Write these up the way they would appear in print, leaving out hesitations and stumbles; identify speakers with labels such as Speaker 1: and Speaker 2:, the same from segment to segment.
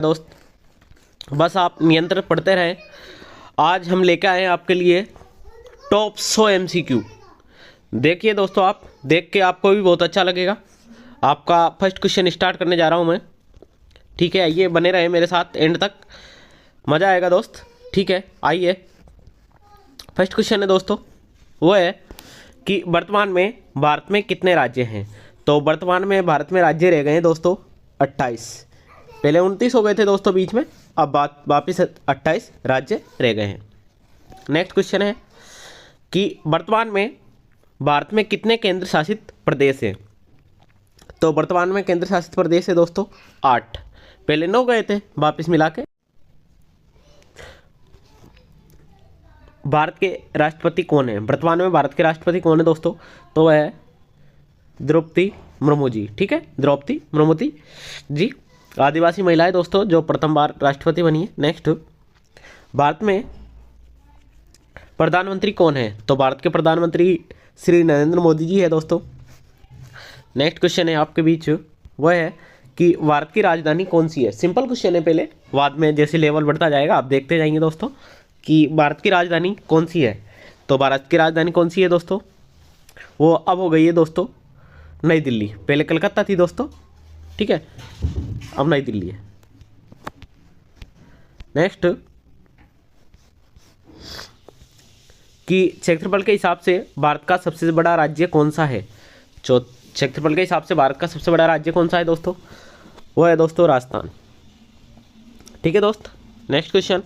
Speaker 1: दोस्त, बस आप नियंत्रण पढ़ते रहें। आज हम लेकर आए हैं आपके लिए टॉप 100 MCQ। देखिए दोस्तों, आप देख के आपको भी बहुत अच्छा लगेगा। आपका फर्स्ट क्वेश्चन स्टार्ट करने जा रहा हूं मैं। ठीक है, आइए बने रहे मेरे साथ एंड तक, मज़ा आएगा दोस्त। ठीक है, आइए। फर्स्ट क्वेश्चन है दोस्तों, वो है कि वर्तमान में भारत में कितने राज्य हैं। तो वर्तमान में भारत में राज्य रह गए हैं दोस्तों 28। पहले 29 हो गए थे दोस्तों बीच में, अब वापिस 28 राज्य रह गए हैं। नेक्स्ट क्वेश्चन है कि वर्तमान में भारत में कितने केंद्र शासित प्रदेश हैं। तो वर्तमान में केंद्र शासित प्रदेश है दोस्तों 8। पहले 9 गए थे, वापिस मिला के। भारत के राष्ट्रपति कौन है। वर्तमान में भारत के राष्ट्रपति कौन है दोस्तों, तो वह है द्रौपदी मुर्मू जी। ठीक है, द्रौपदी मुर्मू जी आदिवासी महिला है दोस्तों जो प्रथम बार राष्ट्रपति बनी है। नेक्स्ट, भारत में प्रधानमंत्री कौन है। तो भारत के प्रधानमंत्री श्री नरेंद्र मोदी जी है दोस्तों। नेक्स्ट क्वेश्चन है आपके बीच, वह है कि भारत की राजधानी कौन सी है। सिंपल क्वेश्चन है पहले, बाद में जैसे लेवल बढ़ता जाएगा आप देखते जाएंगे दोस्तों कि भारत की राजधानी कौन सी है। तो भारत की राजधानी कौन सी है दोस्तों, वो अब हो गई है दोस्तों नई दिल्ली। पहले कलकत्ता थी दोस्तों, ठीक है, अब नई दिल्ली है। नेक्स्ट, कि क्षेत्रफल के हिसाब से भारत का सबसे बड़ा राज्य कौन सा है। जो क्षेत्रफल के हिसाब से भारत का सबसे बड़ा राज्य कौन सा है दोस्तों, वो है दोस्तों राजस्थान। ठीक है दोस्त। नेक्स्ट क्वेश्चन,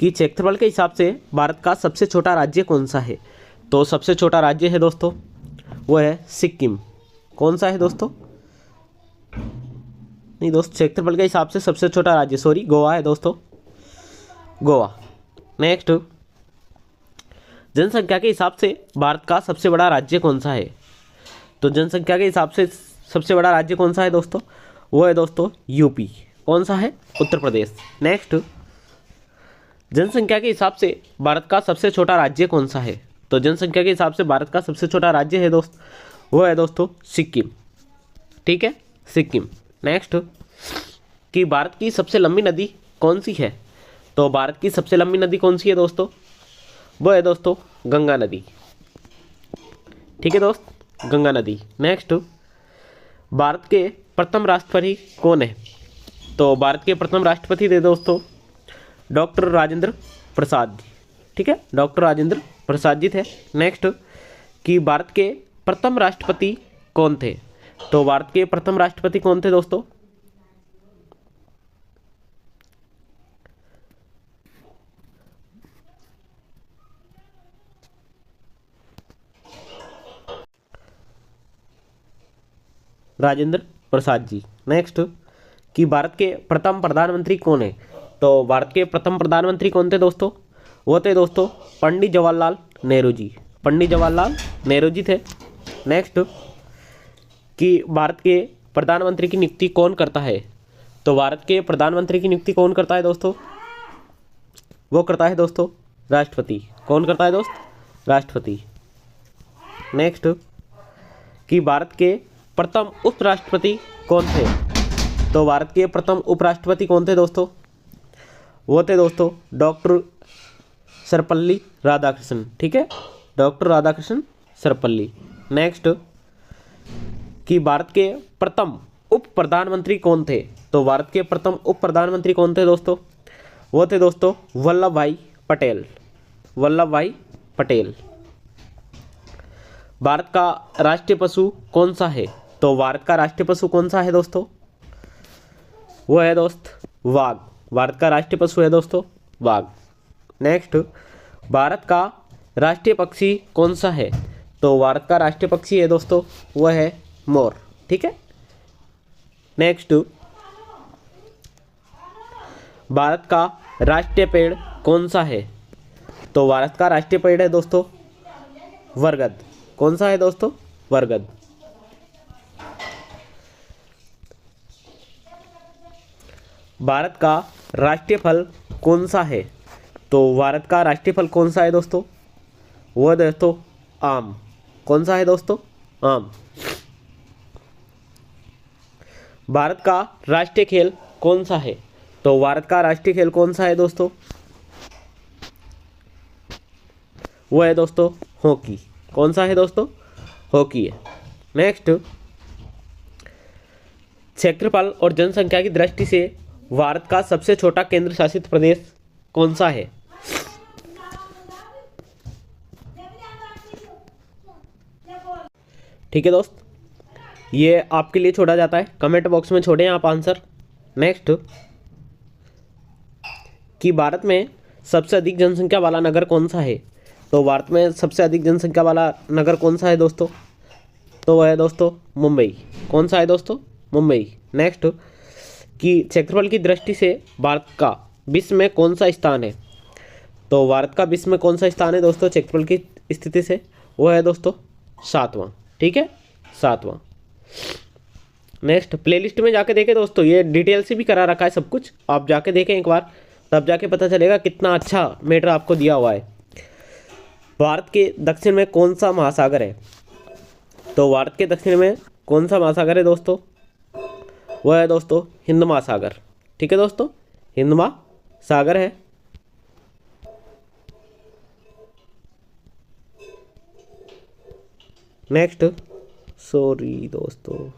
Speaker 1: कि क्षेत्रफल के हिसाब से भारत का सबसे छोटा राज्य कौन सा है। तो सबसे छोटा राज्य है दोस्तों वो है सिक्किम। कौन सा है दोस्तों, नहीं दोस्त, क्षेत्रफल के हिसाब से सबसे छोटा राज्य, सॉरी, गोवा है दोस्तों, गोवा। नेक्स्ट, जनसंख्या के हिसाब से भारत का सबसे बड़ा राज्य कौन सा है। तो जनसंख्या के हिसाब से सबसे बड़ा राज्य कौन सा है दोस्तों, वो है दोस्तों यूपी। कौन सा है, उत्तर प्रदेश। नेक्स्ट, जनसंख्या के हिसाब से भारत का सबसे छोटा राज्य कौन सा है। तो जनसंख्या के हिसाब से भारत का सबसे छोटा राज्य है दोस्त, वो है दोस्तों सिक्किम। ठीक है, सिक्किम। नेक्स्ट, कि भारत की सबसे लंबी नदी कौन सी है। तो भारत की सबसे लंबी नदी कौन सी है दोस्तों, वो है दोस्तों गंगा नदी। ठीक है दोस्त, गंगा नदी। नेक्स्ट, भारत के प्रथम राष्ट्रपति कौन है। तो भारत के प्रथम राष्ट्रपति थे दोस्तों डॉक्टर राजेंद्र प्रसाद जी। ठीक है, डॉक्टर राजेंद्र प्रसाद जी थे। नेक्स्ट, कि भारत के प्रथम राष्ट्रपति कौन थे। तो भारत के प्रथम राष्ट्रपति कौन थे दोस्तों, राजेंद्र प्रसाद जी। नेक्स्ट, कि भारत के प्रथम प्रधानमंत्री कौन है। तो भारत के प्रथम प्रधानमंत्री कौन थे दोस्तों, वो थे दोस्तों पंडित जवाहरलाल नेहरू जी। पंडित जवाहरलाल नेहरू जी थे। नेक्स्ट, कि भारत के प्रधानमंत्री की नियुक्ति कौन करता है। तो भारत के प्रधानमंत्री की नियुक्ति कौन करता है दोस्तों, वो करता है दोस्तों राष्ट्रपति। कौन करता है दोस्त, राष्ट्रपति। नेक्स्ट, कि भारत के प्रथम उपराष्ट्रपति कौन थे। तो भारत के प्रथम उपराष्ट्रपति कौन थे दोस्तों, वो थे दोस्तों डॉक्टर सर्वपल्ली राधाकृष्णन। ठीक है, डॉक्टर राधाकृष्णन सर्वपल्ली। नेक्स्ट, कि भारत के प्रथम उप प्रधानमंत्री कौन थे। तो भारत के प्रथम उप प्रधानमंत्री कौन थे दोस्तों, वो थे दोस्तों वल्लभ भाई पटेल। वल्लभ भाई पटेल। भारत का राष्ट्रीय पशु कौन सा है। तो भारत का राष्ट्रीय पशु कौन सा है दोस्तों, वो है दोस्त वाघ। भारत का राष्ट्रीय पशु है दोस्तों वाघ। नेक्स्ट, भारत का राष्ट्रीय पक्षी कौन सा है। तो भारत का राष्ट्रीय पक्षी है दोस्तों वह है मोर। ठीक है। नेक्स्ट, भारत का राष्ट्रीय पेड़ कौन सा है। तो भारत का राष्ट्रीय पेड़ है दोस्तों बरगद। कौन सा है दोस्तों, बरगद। भारत का राष्ट्रीय फल कौन सा है। तो भारत का राष्ट्रीय फल कौन सा है दोस्तों, वो है दोस्तों आम। कौन सा है दोस्तों, आम। भारत का राष्ट्रीय खेल कौन सा है? तो भारत का राष्ट्रीय खेल कौन सा है दोस्तों? वो है दोस्तों हॉकी। कौन सा है दोस्तों? हॉकी है। नेक्स्ट, क्षेत्रफल और जनसंख्या की दृष्टि से भारत का सबसे छोटा केंद्र शासित प्रदेश कौन सा है? ठीक है दोस्त, ये आपके लिए छोड़ा जाता है, कमेंट बॉक्स में छोड़ें आप आंसर। नेक्स्ट, कि भारत में सबसे अधिक जनसंख्या वाला नगर कौन सा है? तो भारत में सबसे अधिक जनसंख्या वाला नगर कौन सा है दोस्तों? तो वह है दोस्तों मुंबई। कौन सा है दोस्तों? मुंबई। नेक्स्ट, कि क्षेत्रफल की दृष्टि से भारत का विश्व में कौन सा स्थान है? तो भारत का विश्व में कौन सा स्थान है दोस्तों क्षेत्रफल की स्थिति से? वो है दोस्तों 7वां। ठीक है, 7वां। नेक्स्ट, प्लेलिस्ट में जाके देखें दोस्तों, ये डिटेल से भी करा रखा है सब कुछ, आप जाके देखें एक बार, तब जाके पता चलेगा कितना अच्छा मैटर आपको दिया हुआ है। भारत के दक्षिण में कौन सा महासागर है? तो भारत के दक्षिण में कौन सा महासागर है दोस्तों? वह है दोस्तों हिंद महासागर। ठीक है दोस्तों, हिंद महासागर है। नेक्स्ट, सॉरी दोस्तों,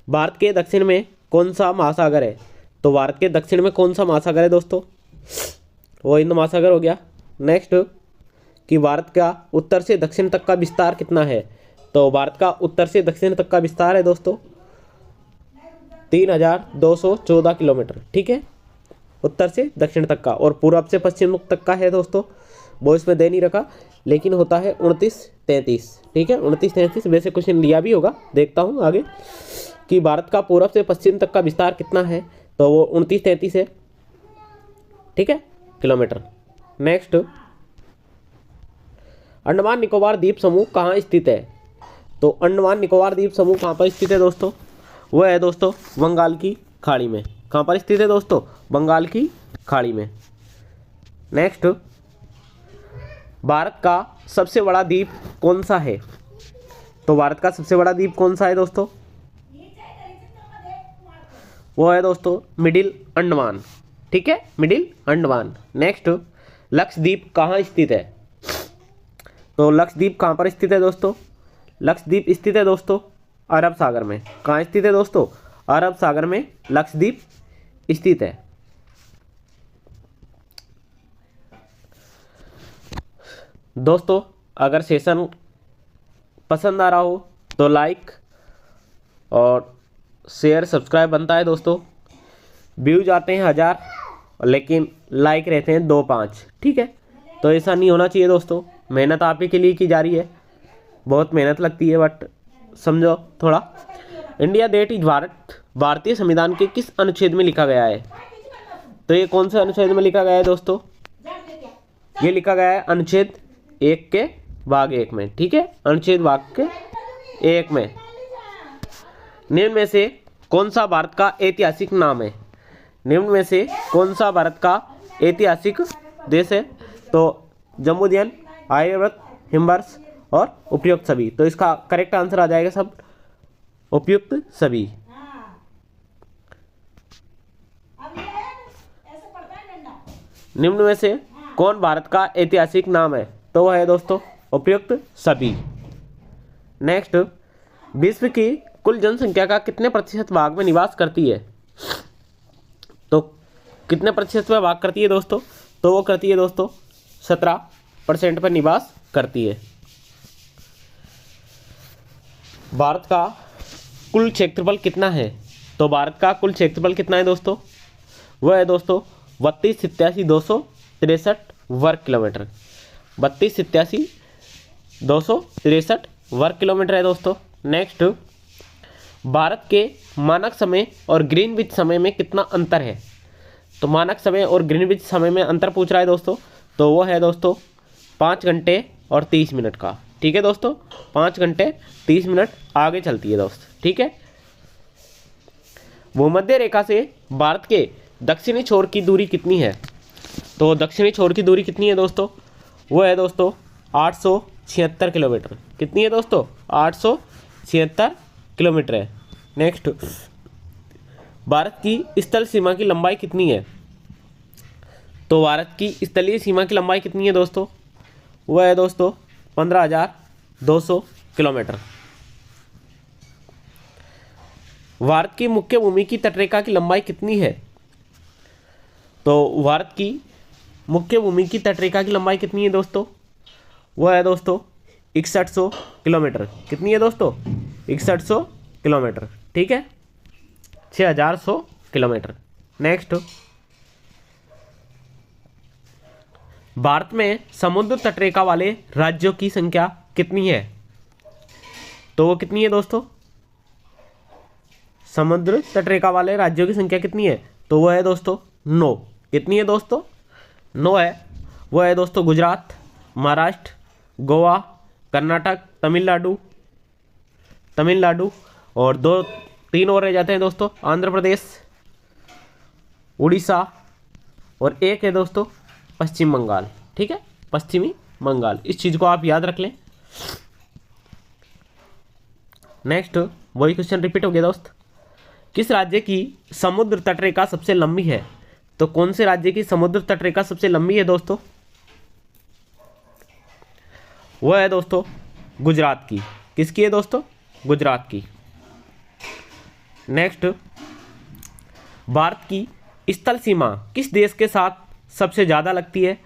Speaker 1: भारत के दक्षिण में कौन सा महासागर है? तो भारत के दक्षिण में कौन सा महासागर है दोस्तों? वो हिंद महासागर हो गया। नेक्स्ट, कि भारत का उत्तर से दक्षिण तक का विस्तार कितना है? तो भारत का उत्तर से दक्षिण तक का विस्तार है दोस्तों 3214 किलोमीटर। ठीक है, उत्तर से दक्षिण तक का, और पूर्व से पश्चिम तक का है दोस्तों, वो इसमें दे नहीं रखा, लेकिन होता है 2933। ठीक है, 2933। वैसे क्वेश्चन लिया भी होगा, देखता हूँ आगे, कि भारत का पूर्व से पश्चिम तक का विस्तार कितना है? तो वो 2933 है। ठीक है, किलोमीटर। नेक्स्ट, अंडमान निकोबार द्वीप समूह कहाँ स्थित है? तो अंडमान निकोबार द्वीप समूह कहाँ पर स्थित है दोस्तों? वो है दोस्तों बंगाल की खाड़ी में। कहाँ पर स्थित है दोस्तों? बंगाल की खाड़ी में। नेक्स्ट, भारत का सबसे बड़ा द्वीप कौन सा है? तो भारत का सबसे बड़ा द्वीप कौन सा है दोस्तों? वो है दोस्तों मिडिल अंडमान। ठीक है, मिडिल अंडमान। नेक्स्ट, लक्षद्वीप कहाँ स्थित है? तो लक्षद्वीप कहाँ पर स्थित है दोस्तों? लक्षद्वीप स्थित है दोस्तों अरब सागर में। कहाँ स्थित है दोस्तों? अरब सागर में लक्षद्वीप स्थित है। दोस्तों, अगर सेशन पसंद आ रहा हो तो लाइक और शेयर सब्सक्राइब बनता है दोस्तों। व्यूज आते हैं 1000, लेकिन लाइक रहते हैं 2-5। ठीक है, तो ऐसा नहीं होना चाहिए दोस्तों। मेहनत आप ही के लिए की जा रही है, बहुत मेहनत लगती है, बट समझो थोड़ा। इंडिया दैट इज भारत भारतीय संविधान के किस अनुच्छेद में लिखा गया है? तो ये कौन से अनुच्छेद में लिखा गया है दोस्तों? ये लिखा गया है अनुच्छेद 1 के भाग 1 में। ठीक है, अनुच्छेद भाग के 1 में। निम्न में से कौन सा भारत का ऐतिहासिक नाम है? निम्न में से कौन सा भारत का ऐतिहासिक देश है? तो जम्बूदियन, आर्यव्रत, हिमवर्ष और उपयुक्त सभी। तो इसका करेक्ट आंसर आ जाएगा सब उपयुक्त सभी। निम्न में से कौन भारत का ऐतिहासिक नाम है? तो वह है दोस्तों उपयुक्त सभी। नेक्स्ट, विश्व की कुल जनसंख्या का कितने प्रतिशत भाग में निवास करती है? तो कितने प्रतिशत में भाग करती है दोस्तों? तो वो करती है दोस्तों 17% पर निवास करती है। भारत का कुल क्षेत्रफल कितना है? तो भारत का कुल क्षेत्रफल कितना है दोस्तों? वह है दोस्तों 32,87,263 वर्ग किलोमीटर। 32,87,263 वर्ग किलोमीटर है दोस्तों। नेक्स्ट, भारत के मानक समय और ग्रीनविच समय में कितना अंतर है? तो मानक समय और ग्रीनविच समय में अंतर पूछ रहा है दोस्तों, तो वो है दोस्तों 5 घंटे और 30 मिनट का। ठीक है दोस्तों, 5 घंटे 30 मिनट आगे चलती है दोस्त। ठीक है, भूमध्य रेखा से भारत के दक्षिणी छोर की दूरी कितनी है? तो दक्षिणी छोर की दूरी कितनी है दोस्तों? वो है दोस्तों 876 किलोमीटर। कितनी है दोस्तों? 876 किलोमीटर है। नेक्स्ट, भारत की स्थल सीमा की लंबाई कितनी है? तो भारत की स्थलीय सीमा की लंबाई कितनी है दोस्तों? वह है दोस्तों 15,200 किलोमीटर। भारत की मुख्य भूमि की तटरेखा की लंबाई कितनी है? तो भारत की मुख्य भूमि की तटरेखा की लंबाई कितनी है दोस्तों? वह है दोस्तों 6100 किलोमीटर। कितनी है दोस्तों? 6100 किलोमीटर। ठीक है, 6100 किलोमीटर। नेक्स्ट, भारत में समुद्र तटरेखा वाले राज्यों की संख्या कितनी है? तो वो कितनी है दोस्तों? समुद्र तटरेखा वाले राज्यों की संख्या कितनी है? तो वो है दोस्तों 9। कितनी है दोस्तों? 9 है। वो है दोस्तों गुजरात, महाराष्ट्र, गोवा, कर्नाटक, तमिलनाडु और 3 और रह जाते हैं दोस्तों, आंध्र प्रदेश, उड़ीसा और एक है दोस्तों पश्चिम बंगाल। ठीक है, पश्चिमी बंगाल। इस चीज़ को आप याद रख लें। नेक्स्ट, वही क्वेश्चन रिपीट हो गया दोस्त। किस राज्य की समुद्र तटरेखा सबसे लंबी है? तो कौन से राज्य की समुद्र तटरेखा सबसे लंबी है दोस्तों? वह है दोस्तों गुजरात की। किसकी है दोस्तों? गुजरात की। नेक्स्ट, भारत की स्थल सीमा किस देश के साथ सबसे ज़्यादा लगती है?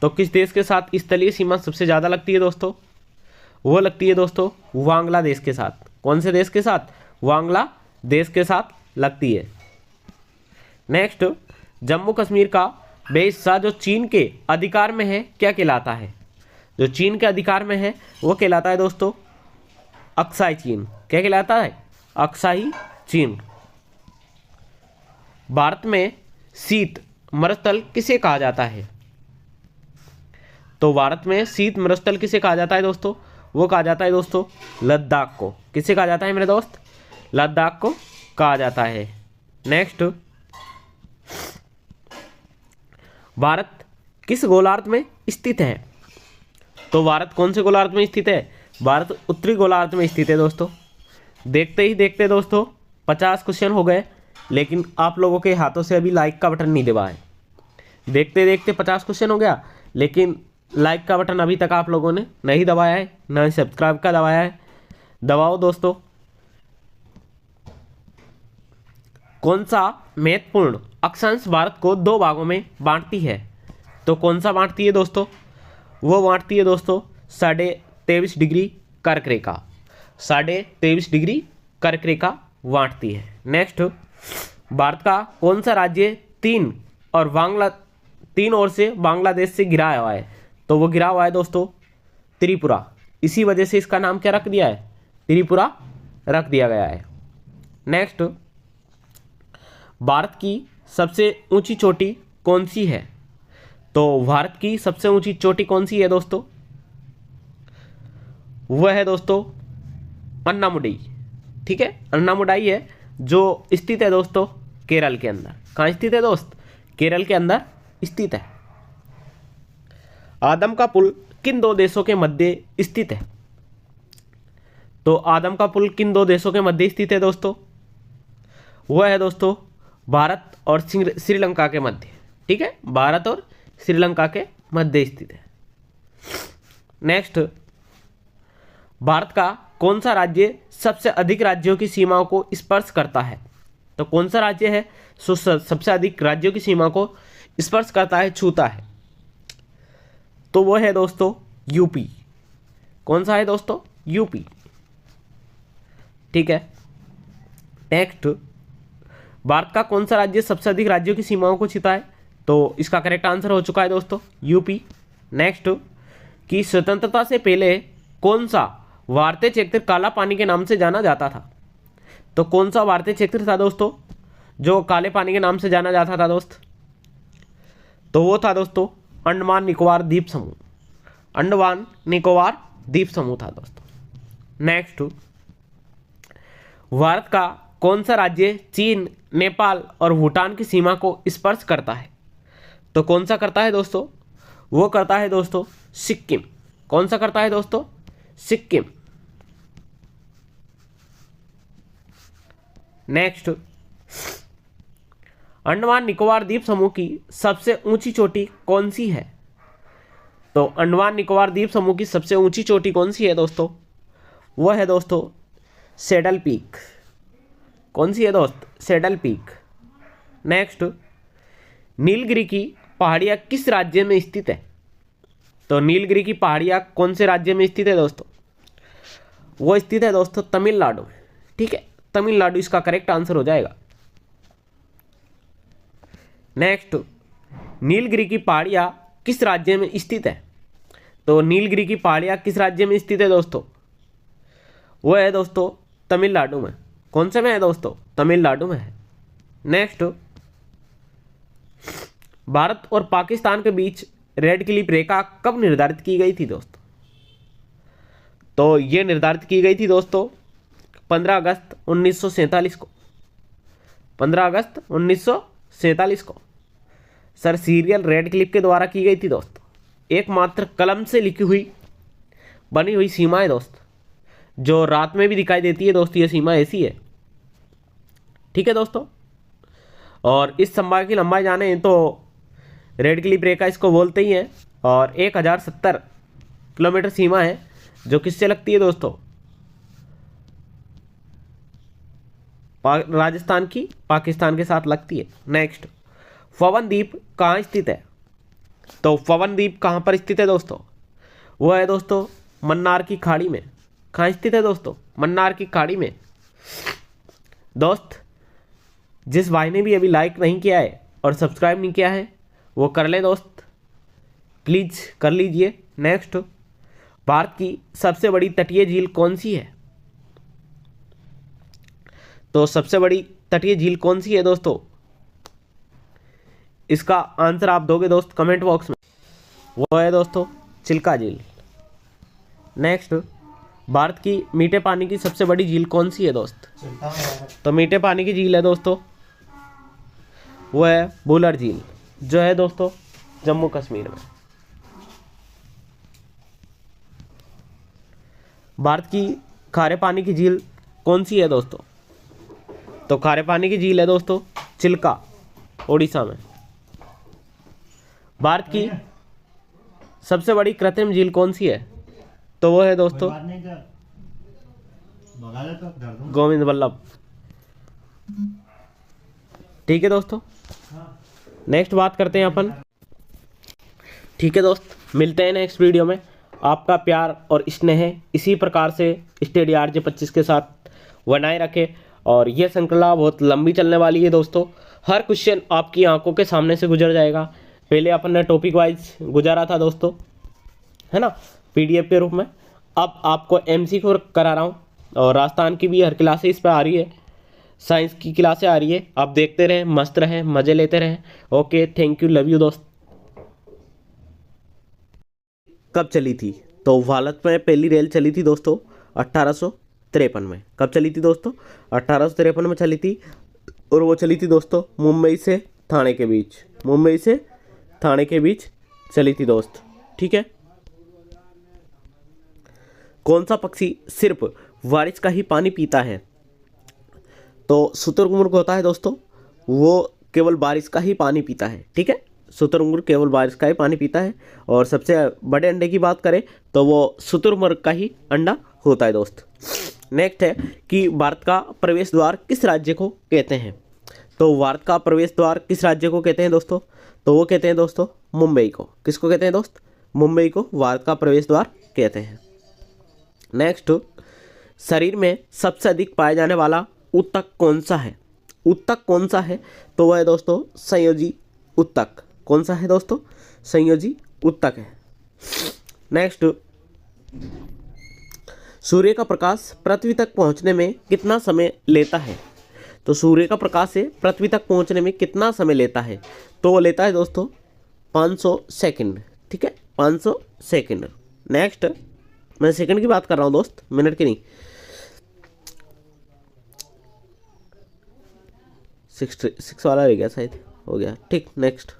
Speaker 1: तो किस देश के साथ स्थलीय सीमा सबसे ज़्यादा लगती है दोस्तों? वो लगती है दोस्तों बांग्लादेश के साथ। कौन से देश के साथ? बांग्लादेश के साथ लगती है। नेक्स्ट, जम्मू कश्मीर का वे हिस्सा जो चीन के अधिकार में है क्या कहलाता है? जो चीन के अधिकार में है वो कहलाता है दोस्तों अक्साई चीन। क्या कहलाता है? अक्साई चीन। भारत में शीत मरुस्थल किसे कहा जाता है? तो भारत में शीत मरुस्थल किसे कहा जाता है दोस्तों? वो कहा जाता है दोस्तों लद्दाख को। किसे कहा जाता है मेरे दोस्त? लद्दाख को कहा जाता है। नेक्स्ट, भारत किस गोलार्ध में स्थित है? तो भारत कौन से गोलार्ध में स्थित है? भारत उत्तरी गोलार्ध में स्थित है दोस्तों। देखते ही देखते दोस्तों 50 क्वेश्चन हो गए, लेकिन आप लोगों के हाथों से अभी लाइक का बटन नहीं दबा है। देखते देखते 50 क्वेश्चन हो गया, लेकिन लाइक का बटन अभी तक आप लोगों ने नहीं दबाया है, ना ही सब्सक्राइब का दबाया है। दबाओ दोस्तों। कौन सा महत्वपूर्ण अक्षांश भारत को 2 भागों में बांटती है? तो कौन सा बांटती है दोस्तों? वो बांटती है दोस्तों 23.5 डिग्री कर्क रेखा। 23.5 डिग्री कर्क रेखा बांटती है। नेक्स्ट, भारत का कौन सा राज्य 3 ओर से बांग्लादेश से घिरा हुआ है? तो वो घिरा हुआ है दोस्तों त्रिपुरा। इसी वजह से इसका नाम क्या रख दिया है? त्रिपुरा रख दिया गया है। नेक्स्ट, भारत की सबसे ऊंची चोटी कौन सी है? तो भारत की सबसे ऊंची चोटी कौन सी है दोस्तों? वह है दोस्तों अन्नामुडई। ठीक है, अन्नामुडाई है, जो स्थित है दोस्तों केरल के अंदर। कहाँ स्थित है दोस्त? केरल के अंदर स्थित है। आदम का पुल किन 2 देशों के मध्य स्थित है? तो आदम का पुल किन 2 देशों के मध्य स्थित है दोस्तों? वह है दोस्तों भारत और श्रीलंका के मध्य। ठीक है, भारत और श्रीलंका के मध्य स्थित है। नेक्स्ट, भारत का कौन सा राज्य सबसे अधिक राज्यों की सीमाओं को स्पर्श करता है? तो कौन सा राज्य है सबसे अधिक राज्यों की सीमा को स्पर्श करता है, छूता है? तो वो है दोस्तों यूपी। कौन सा है दोस्तों? यूपी। ठीक है। नेक्स्ट, भारत का कौन सा राज्य सबसे अधिक राज्यों की सीमाओं को छूता है? तो इसका करेक्ट आंसर हो चुका है दोस्तों यूपी। नेक्स्ट, कि स्वतंत्रता से पहले कौन सा भारतीय क्षेत्र काला पानी के नाम से जाना जाता था? तो कौन सा भारतीय क्षेत्र था दोस्तों जो काले पानी के नाम से जाना जाता था दोस्त? तो वो था दोस्तों अंडमान निकोबार द्वीप समूह। अंडमान निकोबार द्वीप समूह था दोस्तों। नेक्स्ट, भारत का कौन सा राज्य चीन, नेपाल और भूटान की सीमा को स्पर्श करता है? तो कौन सा करता है दोस्तों? वो करता है दोस्तों सिक्किम। कौन सा करता है दोस्तों? सिक्किम। नेक्स्ट, अंडमान निकोबार द्वीप समूह की सबसे ऊंची चोटी कौन सी है? तो अंडमान निकोबार द्वीप समूह की सबसे ऊंची चोटी कौन सी है दोस्तों? वह है दोस्तों सैडल पीक। कौन सी है दोस्त? Saddle peak. नेक्स्ट, नीलगिरी की पहाड़ियाँ किस राज्य में स्थित है? तो नीलगिरी की पहाड़ियाँ कौन से राज्य में स्थित है दोस्तों? वो स्थित है दोस्तों तमिलनाडु में। ठीक है, तमिलनाडु इसका करेक्ट आंसर हो जाएगा। नेक्स्ट, नीलगिरी की पहाड़ियाँ किस राज्य में स्थित है? तो नीलगिरी की पहाड़ियाँ किस राज्य में स्थित है दोस्तों? वो है दोस्तों तमिलनाडु में। कौन से में है दोस्तों? तमिलनाडु में है। नेक्स्ट, भारत और पाकिस्तान के बीच रेड क्लिफ रेखा कब निर्धारित की गई थी दोस्तों? तो ये निर्धारित की गई थी दोस्तों 15 अगस्त 1947 को। 15 अगस्त 1947 को सर सीरियल रेड क्लिफ के द्वारा की गई थी दोस्तों। एकमात्र कलम से लिखी हुई बनी हुई सीमा है दोस्त, जो रात में भी दिखाई देती है दोस्त। ये सीमा ऐसी है। ठीक है दोस्तों, और इस संभाग की लंबाई जाने तो रेड क्लिफ रेखा इसको बोलते ही हैं। और 1070 किलोमीटर सीमा है, जो किससे लगती है दोस्तों? राजस्थान की पाकिस्तान के साथ लगती है। नेक्स्ट, पवन द्वीप कहाँ स्थित है? तो पवन द्वीप कहाँ पर स्थित है दोस्तों? वो है दोस्तों मन्नार की खाड़ी में। कहाँ स्थित है दोस्तों? मन्नार की खाड़ी में। दोस्त, जिस भाई ने भी अभी लाइक नहीं किया है और सब्सक्राइब नहीं किया है वो कर ले दोस्त, प्लीज़ कर लीजिए। नेक्स्ट, भारत की सबसे बड़ी तटीय झील कौन सी है? तो सबसे बड़ी तटीय झील कौन सी है दोस्तों? इसका आंसर आप दोगे दोस्त कमेंट बॉक्स में। वो है दोस्तों चिल्का झील। नेक्स्ट, भारत की मीठे पानी की सबसे बड़ी झील कौन सी है दोस्त? तो मीठे पानी की झील है दोस्तों वो है वुलर झील, जो है दोस्तों जम्मू कश्मीर में। भारत की खारे पानी की झील कौन सी है दोस्तों? तो खारे पानी की झील है दोस्तों चिल्का, ओडिशा में। भारत की सबसे बड़ी कृत्रिम झील कौन सी है? तो वो है दोस्तों गोविंद वल्लभ। ठीक है दोस्तों, नेक्स्ट बात करते हैं अपन। ठीक है दोस्त, मिलते हैं नेक्स्ट वीडियो में। आपका प्यार और स्नेह इसी प्रकार से स्टडी RJ 25 के साथ बनाए रखे। और यह श्रृंखला बहुत लंबी चलने वाली है दोस्तों। हर क्वेश्चन आपकी आंखों के सामने से गुजर जाएगा। पहले अपन ने टॉपिक वाइज गुजारा था दोस्तों, है ना, PDF के रूप में। अब आपको MCQ करा रहा हूँ, और राजस्थान की भी हर क्लासेस इस पर आ रही है, साइंस की क्लासें आ रही है। आप देखते रहें, मस्त रहें, मज़े लेते रहें। Okay, thank you, love you दोस्त। कब चली थी? तो भारत में पहली रेल चली थी दोस्तों 1853 में। कब चली थी दोस्तों? 1853 में चली थी, और वो चली थी दोस्तों मुंबई से ठाणे के बीच। मुंबई से ठाणे के बीच चली थी दोस्त। ठीक है। कौन सा पक्षी सिर्फ बारिश का ही पानी पीता है? तो शुतुरमुर्ग होता है दोस्तों, वो केवल बारिश का ही पानी पीता है। ठीक है, शुतुरमुर्ग केवल बारिश का ही पानी पीता है। और सबसे बड़े अंडे की बात करें तो वो शुतुरमुर्ग का ही अंडा होता है दोस्त। नेक्स्ट है कि भारत का प्रवेश द्वार किस राज्य को कहते हैं? तो भारत का प्रवेश द्वार किस राज्य को कहते हैं दोस्तों? तो वो कहते हैं दोस्तों मुंबई को। किसको कहते हैं दोस्त? मुंबई को भारत का प्रवेश द्वार कहते हैं। नेक्स्ट, शरीर में सबसे अधिक पाया जाने वाला ऊतक कौन सा है? ऊतक कौन सा है? तो वह है दोस्तों संयोजी ऊतक। कौन सा है दोस्तों? संयोजी ऊतक है। नेक्स्ट, सूर्य का प्रकाश पृथ्वी तक पहुंचने में कितना समय लेता है? तो सूर्य का प्रकाश से पृथ्वी तक पहुंचने में कितना समय लेता है? तो वो लेता है दोस्तों 500 सेकंड। ठीक है, 500 सेकंड। नेक्स्ट, मैं सेकंड की बात कर रहा हूँ दोस्त, मिनट की नहीं। 6 वाला रह गया शायद, हो गया। ठीक, next,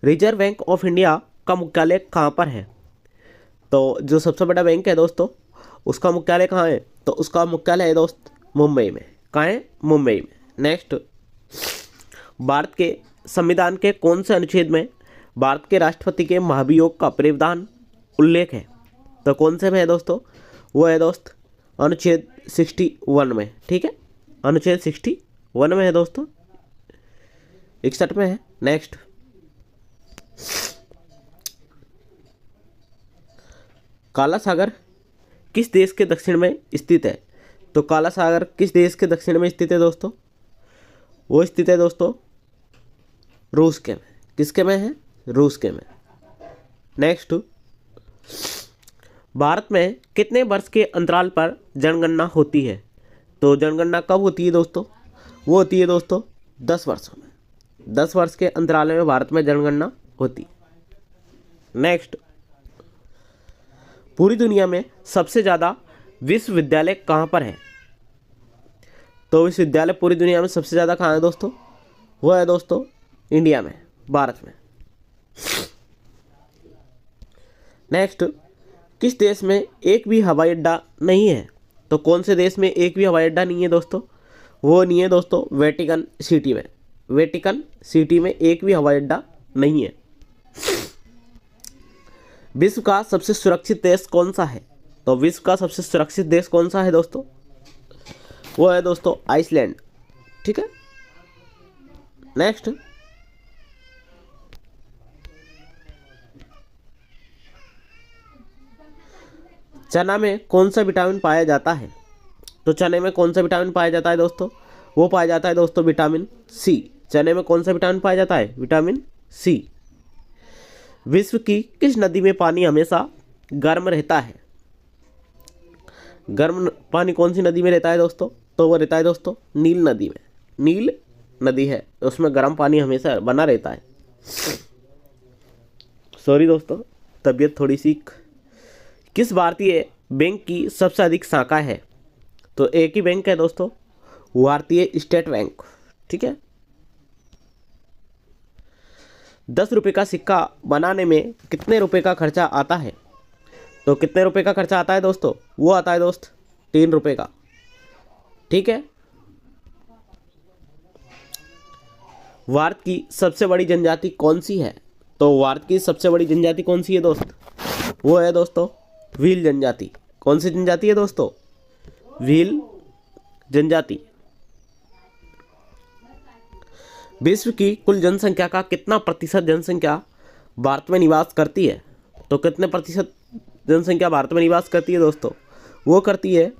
Speaker 1: reserve bank of India का मुख्यालय कहाँ पर है? तो जो सबसे बड़ा बैंक है दोस्तों, उसका मुख्यालय कहाँ है? तो उसका मुख्यालय है दोस्त मुंबई में। कहाँ है? मुंबई में। नेक्स्ट, भारत के संविधान के कौन से अनुच्छेद में भारत के राष्ट्रपति के महाभियोग का प्रावधान उल्लेख है? तो कौन से में है दोस्तों? वो है दोस्त अनुच्छेद 61 में। ठीक है, अनुच्छेद 61 में है दोस्तों, 61 में है। नेक्स्ट, काला सागर किस देश के दक्षिण में स्थित है? तो काला सागर किस देश के दक्षिण में स्थित है दोस्तों? वो स्थित है दोस्तों रूस के में। किसके में है? रूस के में। नेक्स्ट, भारत में कितने वर्ष के अंतराल पर जनगणना होती है? तो जनगणना कब होती है दोस्तों? वो होती है दोस्तों 10 वर्षों में। 10 वर्ष के अंतराल में भारत में जनगणना होती है। नेक्स्ट, पूरी दुनिया में सबसे ज़्यादा विश्वविद्यालय कहाँ पर है? तो विश्वविद्यालय पूरी दुनिया में सबसे ज़्यादा कहाँ है दोस्तों? वो है दोस्तों इंडिया में, भारत में। नेक्स्ट, किस देश में एक भी हवाई अड्डा नहीं है? तो कौन से देश में एक भी हवाई अड्डा नहीं है दोस्तों? वो नहीं है दोस्तों वेटिकन सिटी में। वेटिकन सिटी में एक भी हवाई अड्डा नहीं है। विश्व का सबसे सुरक्षित देश कौन सा है? तो विश्व का सबसे सुरक्षित देश कौन सा है दोस्तों? वो है दोस्तों आइसलैंड। ठीक है। नेक्स्ट, चना में कौन सा विटामिन पाया जाता है? तो चने में कौन सा विटामिन पाया जाता है दोस्तों? वो पाया जाता है दोस्तों विटामिन सी। चने में कौन सा विटामिन पाया जाता है? Vitamin C. विश्व की किस नदी में पानी हमेशा गर्म रहता है? गर्म पानी कौन सी नदी में रहता है दोस्तों? तो वो रहता है दोस्तों नील नदी में। नील नदी है, उसमें गर्म पानी हमेशा बना रहता है। सॉरी दोस्तों, तबीयत थोड़ी सी। किस भारतीय बैंक की सबसे अधिक शाखा है? तो एक ही बैंक है दोस्तों, भारतीय स्टेट बैंक। ठीक है। 10 रुपये का सिक्का बनाने में कितने रुपए का खर्चा आता है? तो कितने रुपए का खर्चा आता है दोस्तों? वो आता है दोस्त 3 रुपये का। ठीक है। भारत की सबसे बड़ी जनजाति कौन सी है? तो भारत की सबसे बड़ी जनजाति कौन सी है दोस्त? वो है दोस्तों भील जनजाति। कौन सी जनजाति है दोस्तों? भील जनजाति। विश्व की कुल जनसंख्या का कितना प्रतिशत जनसंख्या भारत में निवास करती है? तो कितने प्रतिशत जनसंख्या भारत में निवास करती है दोस्तों? वो करती है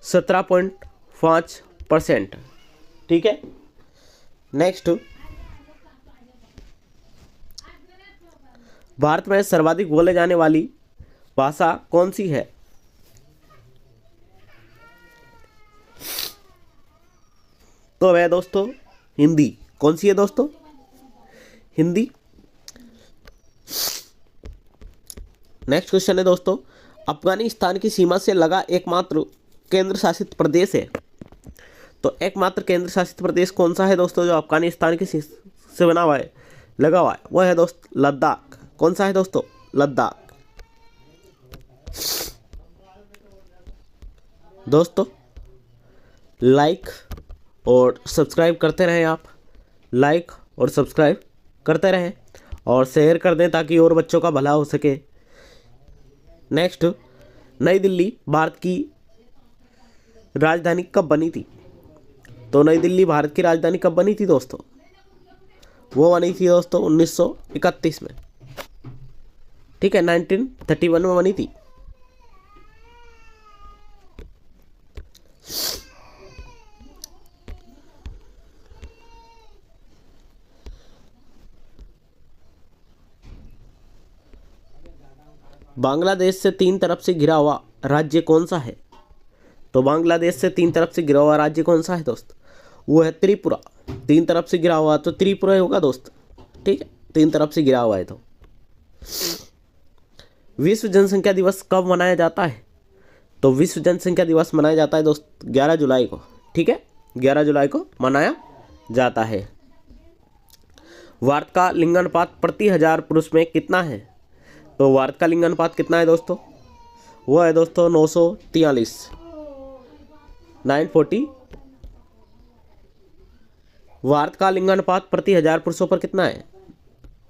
Speaker 1: 17.5%। ठीक है। नेक्स्ट, भारत में सर्वाधिक बोले जाने वाली भाषा कौन सी है? तो वह दोस्तों हिंदी। कौन सी है दोस्तों? हिंदी। नेक्स्ट क्वेश्चन है दोस्तों, अफगानिस्तान की सीमा से लगा एकमात्र केंद्र शासित प्रदेश है। तो एकमात्र केंद्र शासित प्रदेश कौन सा है दोस्तों जो अफगानिस्तान की से बना हुआ है, लगा हुआ है? वह है दोस्त लद्दाख। कौन सा है दोस्तों? लद्दाख। दोस्तों लाइक और सब्सक्राइब करते रहें। आप लाइक और सब्सक्राइब करते रहें और शेयर कर दें ताकि और बच्चों का भला हो सके। नेक्स्ट, नई दिल्ली भारत की राजधानी कब बनी थी? तो नई दिल्ली भारत की राजधानी कब बनी थी दोस्तों? वो बनी थी दोस्तों 1931 में। ठीक है, 1931 में बनी थी। बांग्लादेश से 3 तरफ से घिरा हुआ राज्य कौन सा है? तो बांग्लादेश से 3 तरफ से घिरा हुआ राज्य कौन सा है दोस्त? वो है त्रिपुरा। 3 तरफ से घिरा हुआ तो त्रिपुरा होगा दोस्त। ठीक है, 3 तरफ से घिरा हुआ है। तो विश्व जनसंख्या दिवस कब मनाया जाता है? तो विश्व जनसंख्या दिवस मनाया जाता है दोस्त 11 जुलाई को। ठीक है, 11 जुलाई को मनाया जाता है। भारत का लिंगानुपात प्रति 1000 पुरुष में कितना है? तो भारत का लिंगानुपात कितना है दोस्तों? वो है दोस्तों 943, भारत का लिंगानुपात प्रति 1000 पुरुषों पर कितना है?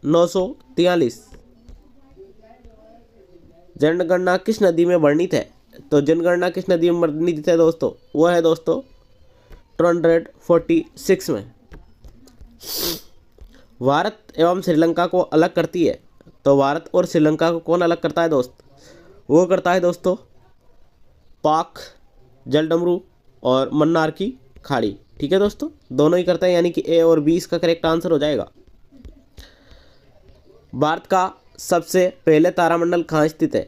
Speaker 1: 943। जनगणना किस नदी में वर्णित है? तो जनगणना किस नदी में वर्णित है दोस्तों? वो है दोस्तों 246 में। भारत एवं श्रीलंका को अलग करती है, तो भारत और श्रीलंका को कौन अलग करता है दोस्त? वो करता है दोस्तों पाक जलडमरू और मन्नार की खाड़ी। ठीक है दोस्तों, दोनों ही करते हैं, यानी कि ए और बी इसका करेक्ट आंसर हो जाएगा। भारत का सबसे पहले तारामंडल कहाँ स्थित है?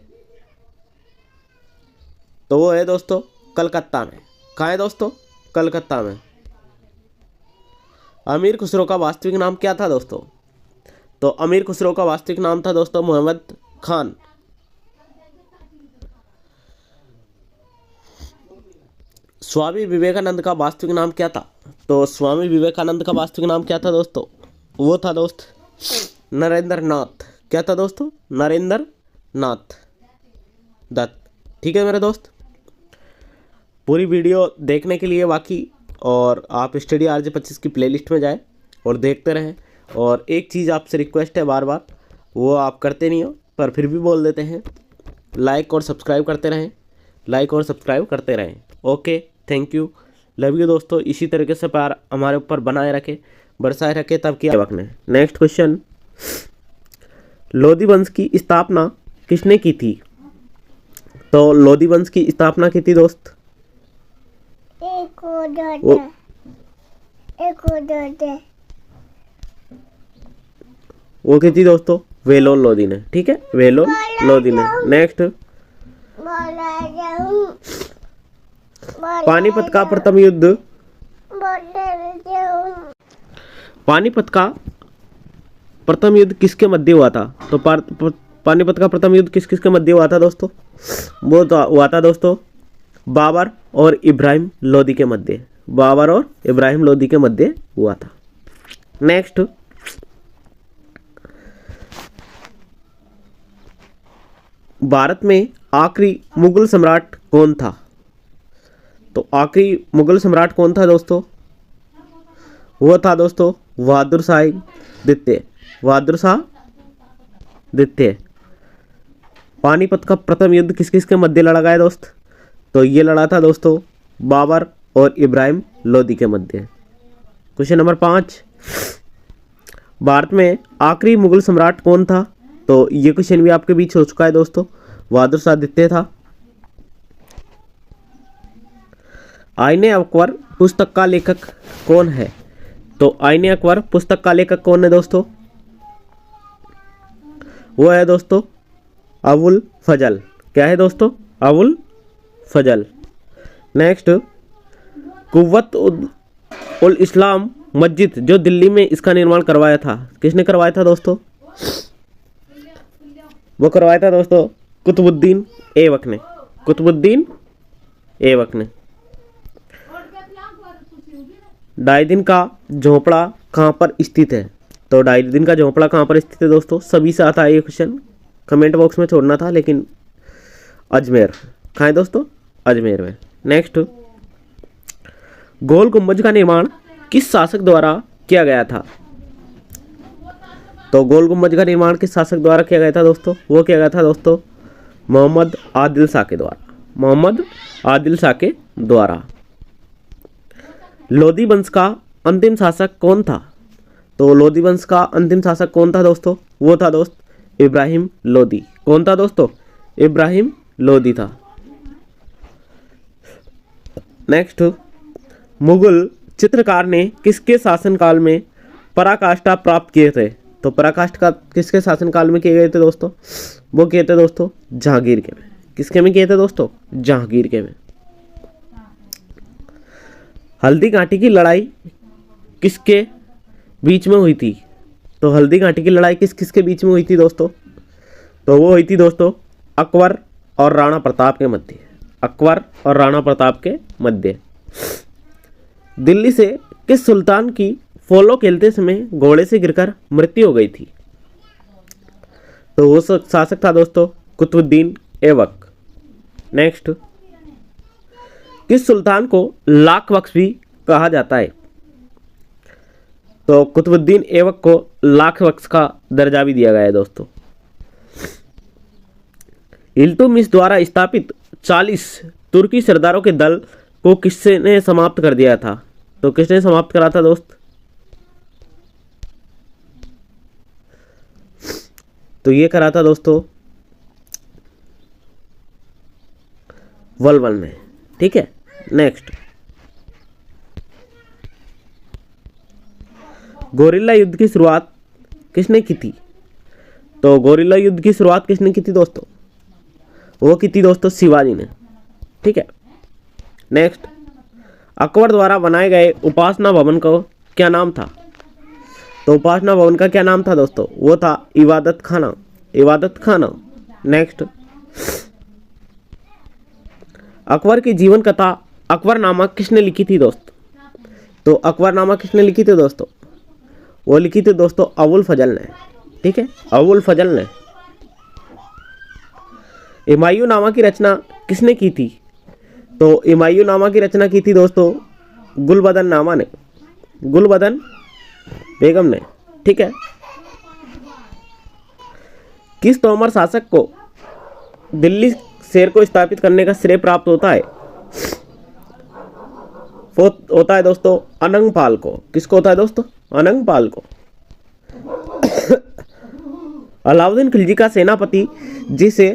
Speaker 1: तो वो है दोस्तों कलकत्ता में। कहाँ है दोस्तों? कलकत्ता में। अमीर खुसरो का वास्तविक नाम क्या था दोस्तों? तो अमीर खुसरो का वास्तविक नाम था दोस्तों मोहम्मद खान। स्वामी विवेकानंद का वास्तविक नाम क्या था? तो स्वामी विवेकानंद का वास्तविक नाम क्या था दोस्तों? वो था दोस्त नरेंद्र नाथ। क्या था दोस्तों? नरेंद्र नाथ दत्त। ठीक है मेरे दोस्त, पूरी वीडियो देखने के लिए बाकी और आप स्टडी RJ 25 की प्लेलिस्ट में जाएं और देखते रहें। और एक चीज़ आपसे रिक्वेस्ट है बार बार, वो आप करते नहीं हो पर फिर भी बोल देते हैं, लाइक और सब्सक्राइब करते रहें, लाइक और सब्सक्राइब करते रहें। Okay, thank you, love you दोस्तों। इसी तरीके से प्यार हमारे ऊपर बनाए रखे, बरसाए रखे, तब क्या वक्त ने। नेक्स्ट क्वेश्चन, लोधी वंश की स्थापना किसने की थी? तो लोधी वंश की स्थापना की थी दोस्त वो की थी दोस्तों वेलोर लोधी ने। ठीक है, वेलोर लोधी ने। नेक्स्ट, पानीपत का प्रथम युद्ध पानीपत का प्रथम युद्ध किसके मध्य हुआ था? तो पानीपत का प्रथम युद्ध किस किसके मध्य हुआ था दोस्तों? वो हुआ था दोस्तों बाबर और इब्राहिम लोदी के मध्य। बाबर और इब्राहिम लोदी के मध्य हुआ था। नेक्स्ट, भारत में आखिरी मुगल सम्राट कौन था? तो आखिरी मुगल सम्राट कौन था दोस्तों? वो था दोस्तों बहादुर शाह द्वितीय। बहादुर शाह द्वितीय। पानीपत का प्रथम युद्ध किस किस के मध्य लड़ा गया दोस्त? तो ये लड़ा था दोस्तों बाबर और इब्राहिम लोदी के मध्य। क्वेश्चन नंबर 5, भारत में आखिरी मुगल सम्राट कौन था? तो ये क्वेश्चन भी आपके बीच हो चुका है दोस्तों, बहादुर शाह द्वितीय था। आईने अकबर पुस्तक का लेखक कौन है? तो आईने अकबर पुस्तक का लेखक कौन है दोस्तों? वो है दोस्तों अबुल फजल। क्या है दोस्तों? अबुल फजल। नेक्स्ट, कुव्वत उल इस्लाम मस्जिद जो दिल्ली में इसका निर्माण करवाया था, किसने करवाया था दोस्तों? वो करवाया था दोस्तों कुतुबुद्दीन ऐबक ने। कुतुबुद्दीन ऐबक ने। ढाई दिन का झोपड़ा कहाँ पर स्थित है? तो ढाई दिन का झोपड़ा कहाँ पर स्थित है दोस्तों? सभी से आता है ये क्वेश्चन, कमेंट बॉक्स में छोड़ना था, लेकिन अजमेर। कहाँ है दोस्तों? अजमेर में। नेक्स्ट, गोल गुंबज का निर्माण किस शासक द्वारा किया गया था? तो गोल गुंबज का निर्माण किस शासक द्वारा किया गया था दोस्तों? वो किया गया था दोस्तों मोहम्मद आदिल शाह के द्वारा। मोहम्मद आदिल शाह के द्वारा। लोधी वंश का अंतिम शासक कौन था? तो लोधी वंश का अंतिम शासक कौन था दोस्तों? वो था दोस्त इब्राहिम लोधी। कौन था दोस्तों? इब्राहिम लोधी था। नेक्स्ट, मुगल चित्रकार ने किसके शासनकाल में पराकाष्ठा प्राप्त किए थे? तो पराकाष्ठा किसके शासनकाल में किए गए थे दोस्तों? वो किए थे दोस्तों जहांगीर के में। किसके में किए थे दोस्तों? जहांगीर के में। हल्दी घाटी की लड़ाई किसके बीच में हुई थी? तो हल्दी घाटी की लड़ाई किस किसके बीच में हुई थी दोस्तों? तो वो हुई थी दोस्तों अकबर और राणा प्रताप के मध्य। अकबर और राणा प्रताप के मध्य। दिल्ली से किस सुल्तान की पोलो खेलते समय घोड़े से गिरकर मृत्यु हो गई थी? तो वो शासक था दोस्तों कुतुबुद्दीन ऐबक। नेक्स्ट, किस सुल्तान को लाख बख्श भी कहा जाता है? तो कुतुबुद्दीन ऐबक को लाख बख्श का दर्जा भी दिया गया है दोस्तों। इल्तुतमिश द्वारा स्थापित 40 तुर्की सरदारों के दल को किसने समाप्त कर दिया था? तो किसने समाप्त करा था दोस्त? तो ये करा था दोस्तों वलबल ने। ठीक है, नेक्स्ट, गोरिल्ला युद्ध की शुरुआत किसने की थी? तो गोरिल्ला युद्ध की शुरुआत किसने की थी दोस्तों? वो की थी दोस्तों शिवाजी ने। ठीक है, नेक्स्ट, अकबर द्वारा बनाए गए उपासना भवन को क्या नाम था? तो उपासना भवन का क्या नाम था दोस्तों? वो था इबादत खाना। इबादत खाना। नेक्स्ट, अकबर की जीवन कथा अकबरनामा किसने लिखी थी दोस्त? तो अकबरनामा किसने लिखी थी दोस्तों? वो लिखी थी दोस्तों अबुल फजल ने। ठीक है, अबुल फजल ने। हुमायूं नामा की रचना किसने की थी? तो हुमायूं नामा की रचना की थी दोस्तों गुलबदन नामा ने, गुलबदन बेगम ने। ठीक है, किस तोमर शासक को दिल्ली शहर को स्थापित करने का श्रेय प्राप्त होता है? वो होता है दोस्तों अनंगपाल को। किसको होता है दोस्तों? अनंगपाल को। अलाउद्दीन खिलजी का सेनापति जिसे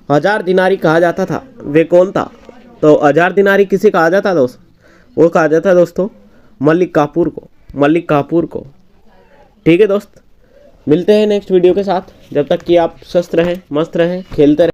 Speaker 1: 1000 दिनारी कहा जाता था वे कौन था? तो 1000 दिनारी किसे कहा जाता दोस्त? वो कहा जाता दोस्तों मलिक काफूर को, मलिक काफूर को। ठीक है दोस्त, मिलते हैं नेक्स्ट वीडियो के साथ। जब तक कि आप स्वस्थ रहें, मस्त रहें, खेलते रहें।